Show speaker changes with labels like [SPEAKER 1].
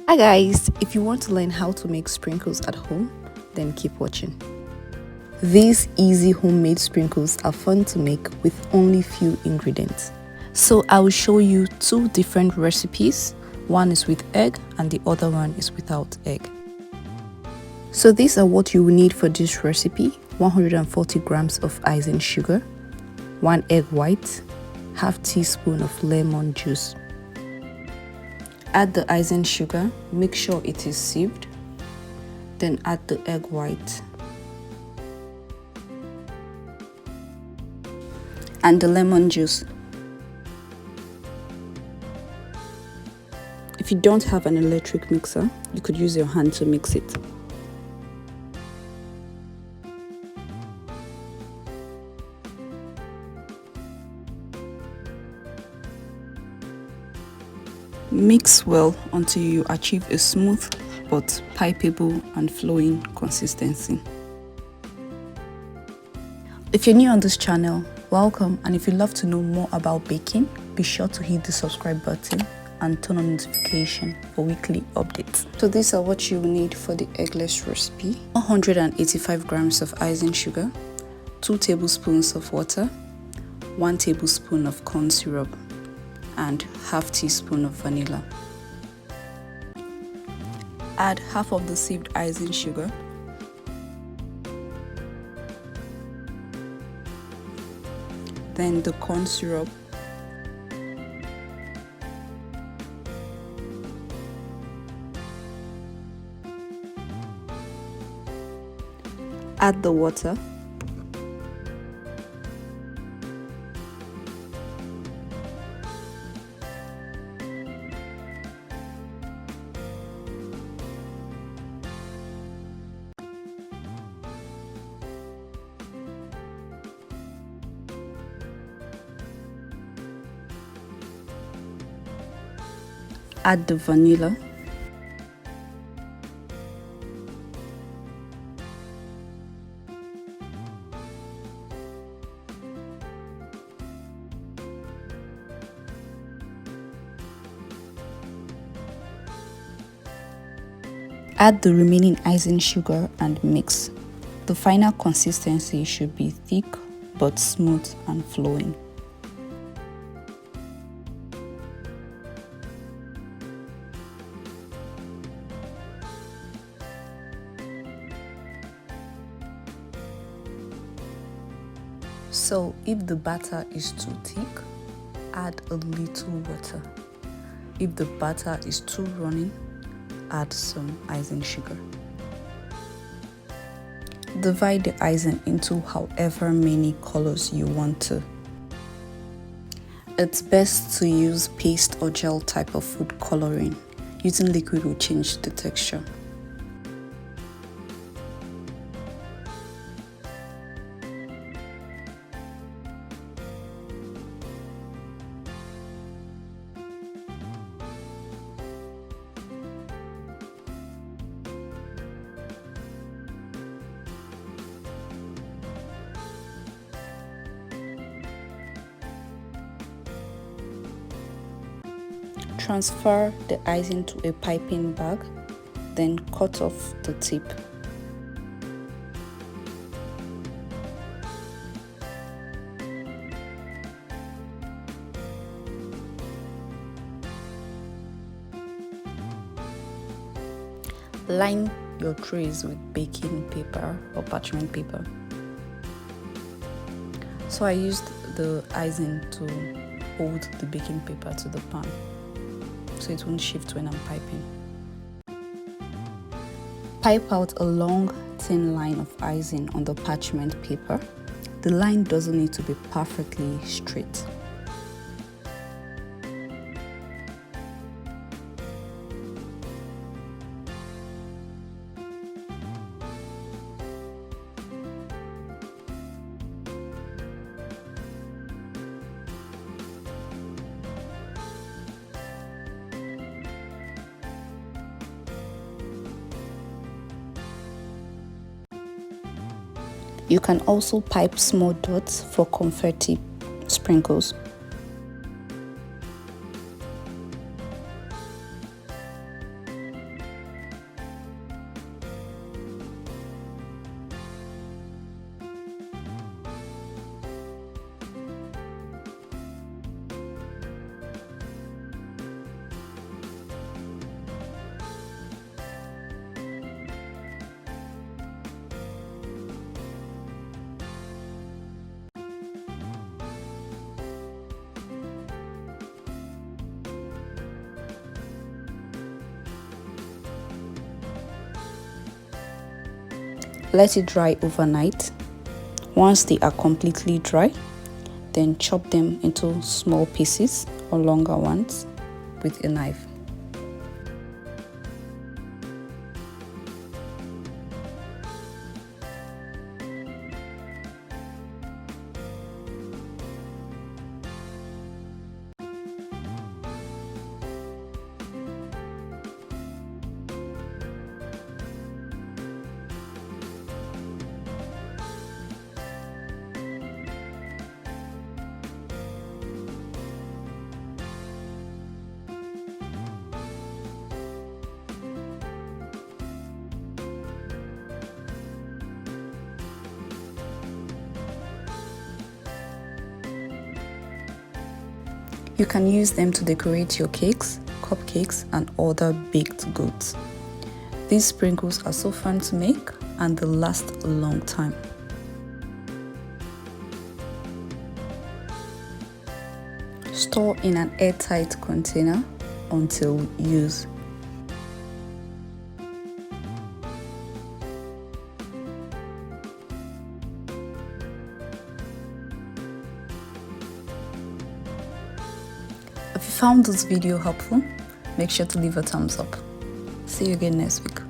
[SPEAKER 1] Hi guys, if you want to learn how to make sprinkles at home, then keep watching. These easy homemade sprinkles are fun to make with only few ingredients. So I will show you two different recipes. One is with egg and the other one is without egg. So these are what you will need for this recipe: 140 grams of icing sugar, 1 egg white, half teaspoon of lemon juice. Add the icing sugar, make sure it is sieved, then add the egg white and the lemon juice. If you don't have an electric mixer, you could use your hand to mix it. Mix well until you achieve a smooth but pipeable and flowing consistency. If you're new on this channel, welcome, and if you'd love to know more about baking, be sure to hit the subscribe button and turn on notification for weekly updates. So these are what you will need for the eggless recipe: 185 grams of icing sugar, 2 tablespoons of water, 1 tablespoon of corn syrup, and half teaspoon of vanilla. Add half of the sieved icing sugar, then the corn syrup, add the water, add the vanilla, add the remaining icing sugar and mix. The final consistency should be thick but smooth and flowing. So if the batter is too thick, add a little water. If the batter is too runny, add some icing sugar. Divide the icing into however many colors you want to. It's best to use paste or gel type of food coloring. Using liquid will change the texture. Transfer the icing to a piping bag, then cut off the tip. Line your trays with baking paper or parchment paper. So I used the icing to hold the baking paper to the pan, so it won't shift when I'm piping. Pipe out a long, thin line of icing on the parchment paper. The line doesn't need to be perfectly straight. You can also pipe small dots for confetti sprinkles. Let it dry overnight. Once they are completely dry, then chop them into small pieces or longer ones with a knife. You can use them to decorate your cakes, cupcakes, and other baked goods. These sprinkles are so fun to make and they last a long time. Store in an airtight container until use. If you found this video helpful, make sure to leave a thumbs up. See you again next week.